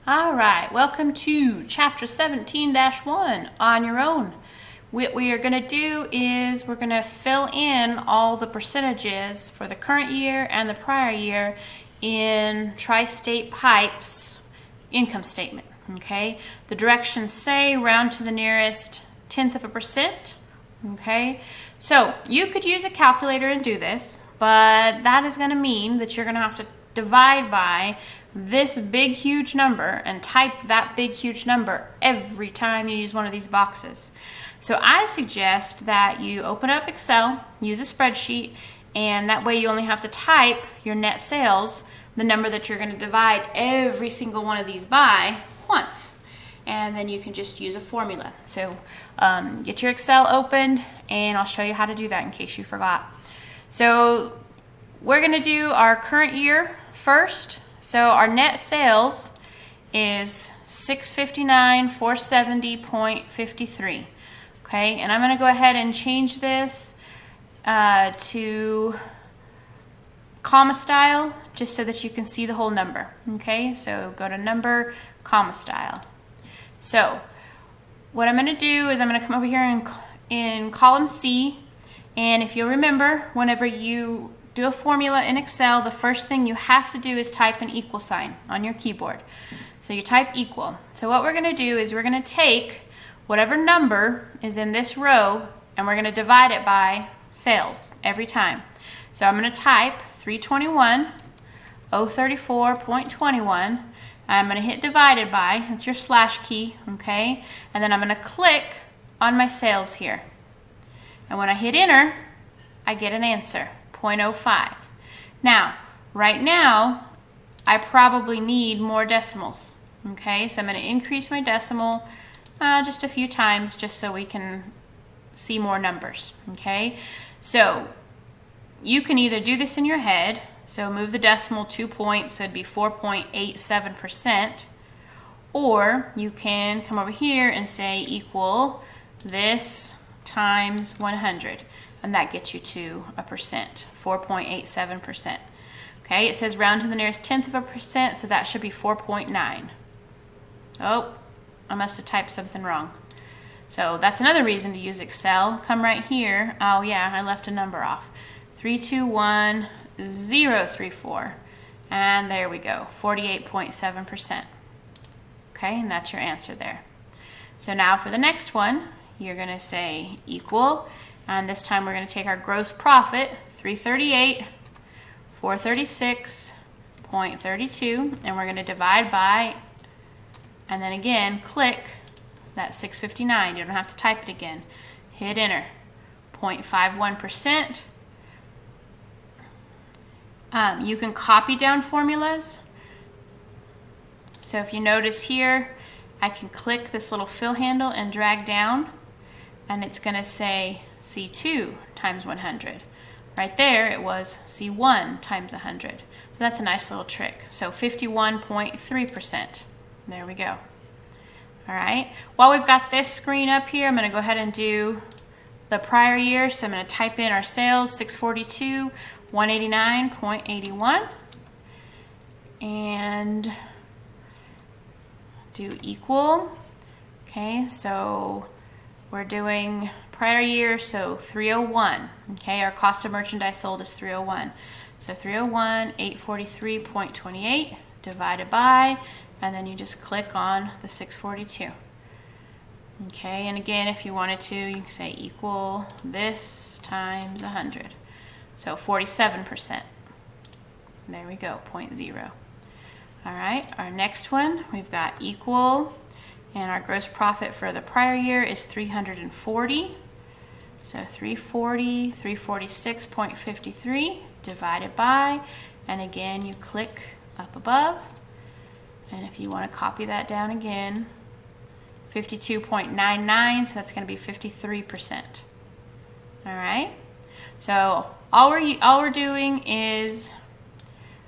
All right, welcome to Chapter 17-1, On Your Own. What we are going to do is we're going to fill in all the percentages for the current year and the prior year in Tri-State Pipe's income statement, okay? The directions say round to the nearest 1/10%, okay? So you could use a calculator and do this, but that is going to mean that you're going to have to divide by this big huge number and type that big huge number every time you use one of these boxes. So I suggest that you open up Excel, use a spreadsheet, and that way you only have to type your net sales, the number that you're going to divide every single one of these by, once. And then you can just use a formula. So get your Excel opened and I'll show you how to do that in case you forgot. So we're going to do our current year first. So our net sales is $659,470.53. Okay, and I'm going to go ahead and change this to comma style just so that you can see the whole number. Okay, so go to number, comma style. So what I'm going to do is I'm going to come over here in column C, and if you'll remember, whenever you do a formula in Excel, the first thing you have to do is type an equal sign on your keyboard. So you type equal. So what we're going to do is we're going to take whatever number is in this row and we're going to divide it by sales every time. So I'm going to type 321,034.21. I'm going to hit divided by, that's your slash key, okay? And then I'm going to click on my sales here. And when I hit enter, I get an answer. 0.05. Now, right now, I probably need more decimals. Okay, so I'm going to increase my decimal just a few times just so we can see more numbers. Okay, so you can either do this in your head, so move the decimal 2 points, so it'd be 4.87%, or you can come over here and say equal this times 100. And that gets you to a percent, 4.87%. Okay, it says round to the nearest 1/10%, so that should be 4.9. Oh, I must have typed something wrong. So that's another reason to use Excel. Come right here. Oh yeah, I left a number off. 321,034. And there we go, 48.7%. Okay, and that's your answer there. So now for the next one, you're going to say equal. And this time we're going to take our gross profit, 338,436.32, and we're going to divide by, and then again, click that 659. You don't have to type it again. Hit enter. 0.51%. You can copy down formulas. So if you notice here, I can click this little fill handle and drag down, and it's going to say C2 times 100. Right there it was C1 times 100. So that's a nice little trick. So 51.3%. There we go. All right. While we've got this screen up here, I'm going to go ahead and do the prior year. So I'm going to type in our sales, 642,189.81, and do equal. Okay, so we're doing prior year, so 301. Okay, our cost of merchandise sold is 301. So 301,843.28 divided by, and then you just click on the 642. Okay, and again, if you wanted to, you can say equal this times 100. So 47%. There we go, 0.0. All right, our next one, we've got equal. And our gross profit for the prior year is 340. So 340, 346.53 divided by, and again, you click up above. And if you want to copy that down again, 52.99, so that's going to be 53%. All right. So all we're doing is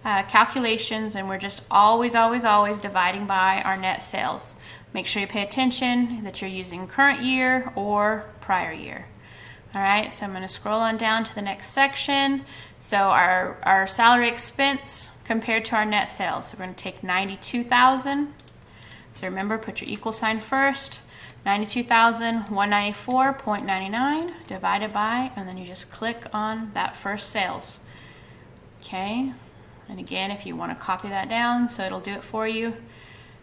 calculations, and we're just always dividing by our net sales. Make sure you pay attention that you're using current year or prior year. All right, so I'm going to scroll on down to the next section. So our salary expense compared to our net sales. So we're going to take 92,000 So remember, put your equal sign first. 92,194.99 divided by, and then you just click on that first sales. Okay, and again, if you want to copy that down so it'll do it for you.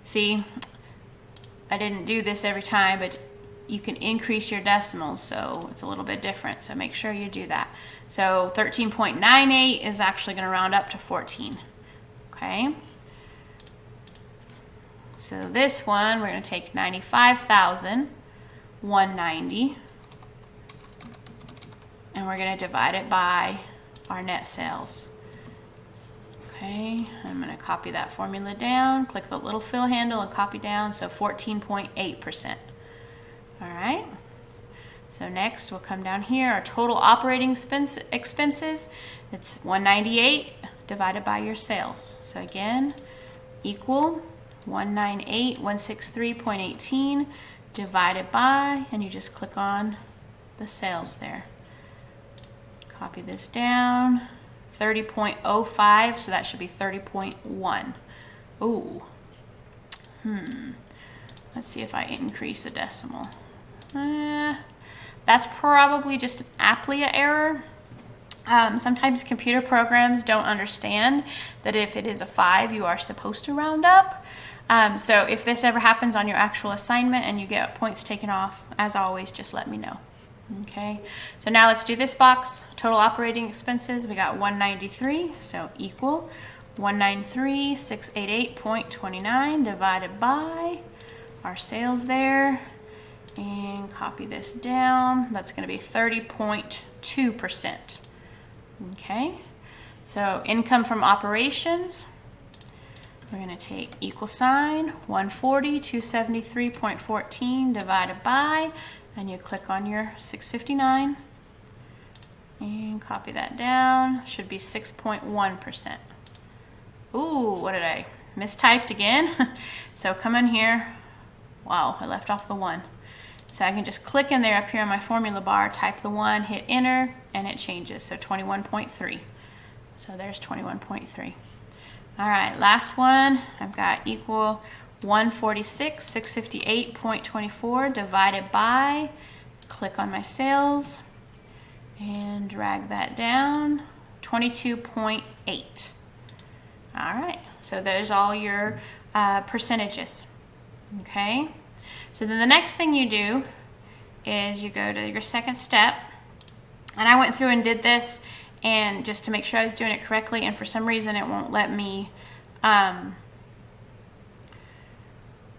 See, I didn't do this every time, but you can increase your decimals, so it's a little bit different, so make sure you do that. So 13.98 is actually going to round up to 14. Okay, so this one, we're going to take 95,190, and we're going to divide it by our net sales. Okay, I'm going to copy that formula down, click the little fill handle and copy down, so 14.8%. All right, so next we'll come down here, our total operating expenses, it's 198 divided by your sales. So again, equal 198,163.18 divided by, and you just click on the sales there. Copy this down, 30.05, so that should be 30.1. Ooh, let's see if I increase the decimal. That's probably just an APLIA error. Sometimes computer programs don't understand that if it is a 5, you are supposed to round up. So if this ever happens on your actual assignment and you get points taken off, as always, just let me know. Okay, so now let's do this box. Total operating expenses, we got 193, so equal 193,688.29 divided by our sales there, and copy this down. That's going to be 30.2%. Okay, so income from operations, we're going to take equal sign 140,273.14 divided by, and you click on your 659 and copy that down. Should be 6.1%. Ooh, what did I mistyped again? So come in here. Wow, I left off the 1. So I can just click in there up here on my formula bar, type the 1, hit enter, and it changes. So 21.3. So there's 21.3. All right, last one. I've got equal 146,658.24 divided by, click on my sales and drag that down, 22.8. All right, so there's all your percentages. Okay, so then the next thing you do is you go to your second step, and I went through and did this and just to make sure I was doing it correctly, and for some reason it won't let me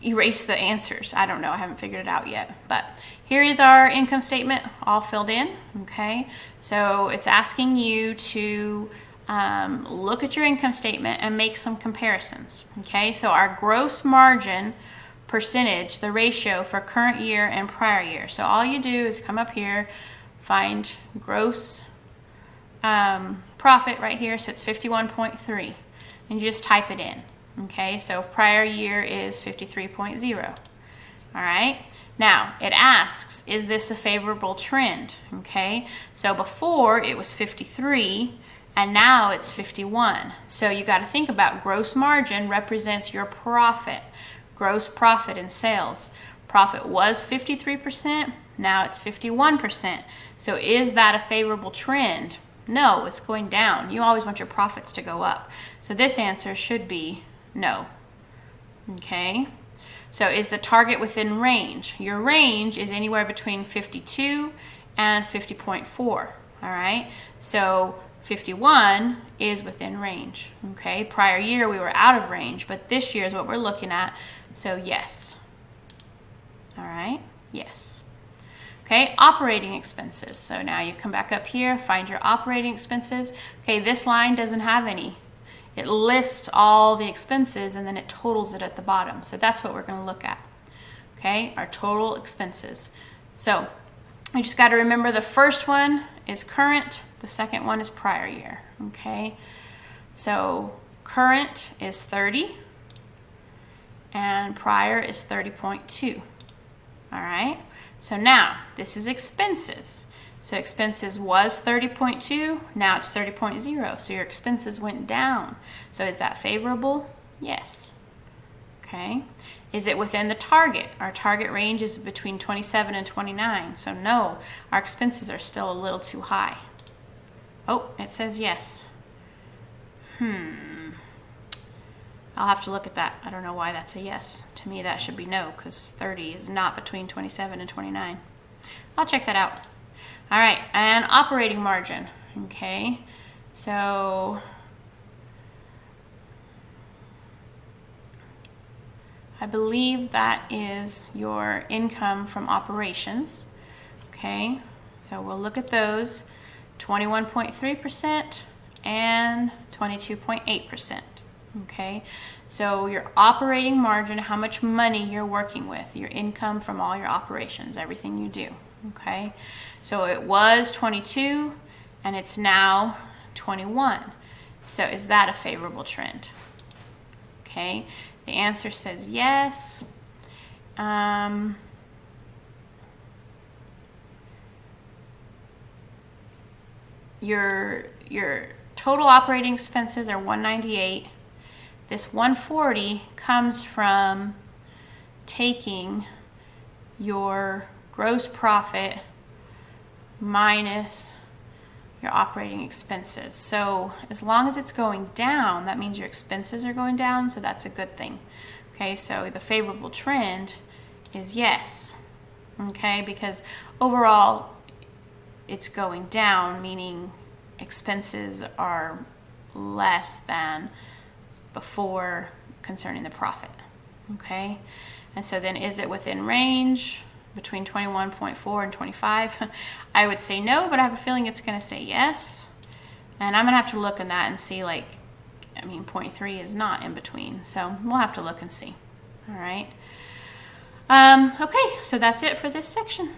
erase the answers. I don't know, I haven't figured it out yet, but here is our income statement all filled in. Okay, so it's asking you to look at your income statement and make some comparisons. Okay, so our gross margin percentage, the ratio for current year and prior year. So all you do is come up here, find gross profit right here, so it's 51.3, and you just type it in. Okay, so prior year is 53.0. All right, now it asks, is this a favorable trend? Okay, so before it was 53 and now it's 51. So you got to think about gross margin represents your profit, gross profit in sales. Profit was 53%, now it's 51%. So is that a favorable trend? No, it's going down. You always want your profits to go up. So this answer should be no. Okay, so is the target within range? Your range is anywhere between 52 and 50.4. All right, so 51 is within range. Okay, prior year we were out of range, but this year is what we're looking at, so yes. All right, yes. Okay, operating expenses. So now you come back up here, find your operating expenses. Okay, this line doesn't have any. It lists all the expenses and then it totals it at the bottom. So that's what we're going to look at. Okay, our total expenses. So you just got to remember the first one is current, the second one is prior year. Okay, so current is 30 and prior is 30.2. All right, so now this is expenses. So expenses was 30.2, now it's 30.0, so your expenses went down. So is that favorable? Yes. Okay. Is it within the target? Our target range is between 27 and 29. So no, our expenses are still a little too high. Oh, it says yes. I'll have to look at that. I don't know why that's a yes. To me, that should be no, because 30 is not between 27 and 29. I'll check that out. All right, and operating margin. Okay, so I believe that is your income from operations. Okay, so we'll look at those, 21.3% and 22.8%. Okay, so your operating margin, how much money you're working with, your income from all your operations, everything you do. Okay, so it was 22 and it's now 21. So is that a favorable trend? Okay, the answer says yes. Your total operating expenses are 198. This 140 comes from taking your gross profit minus your operating expenses. So as long as it's going down, that means your expenses are going down, so that's a good thing. Okay, so the favorable trend is yes. Okay, because overall it's going down, meaning expenses are less than before concerning the profit. Okay, and so then is it within range between 21.4 and 25? I would say no, but I have a feeling it's going to say yes. And I'm going to have to look in that and see, like, I mean, 0.3 is not in between. So we'll have to look and see. All right. Okay, so that's it for this section.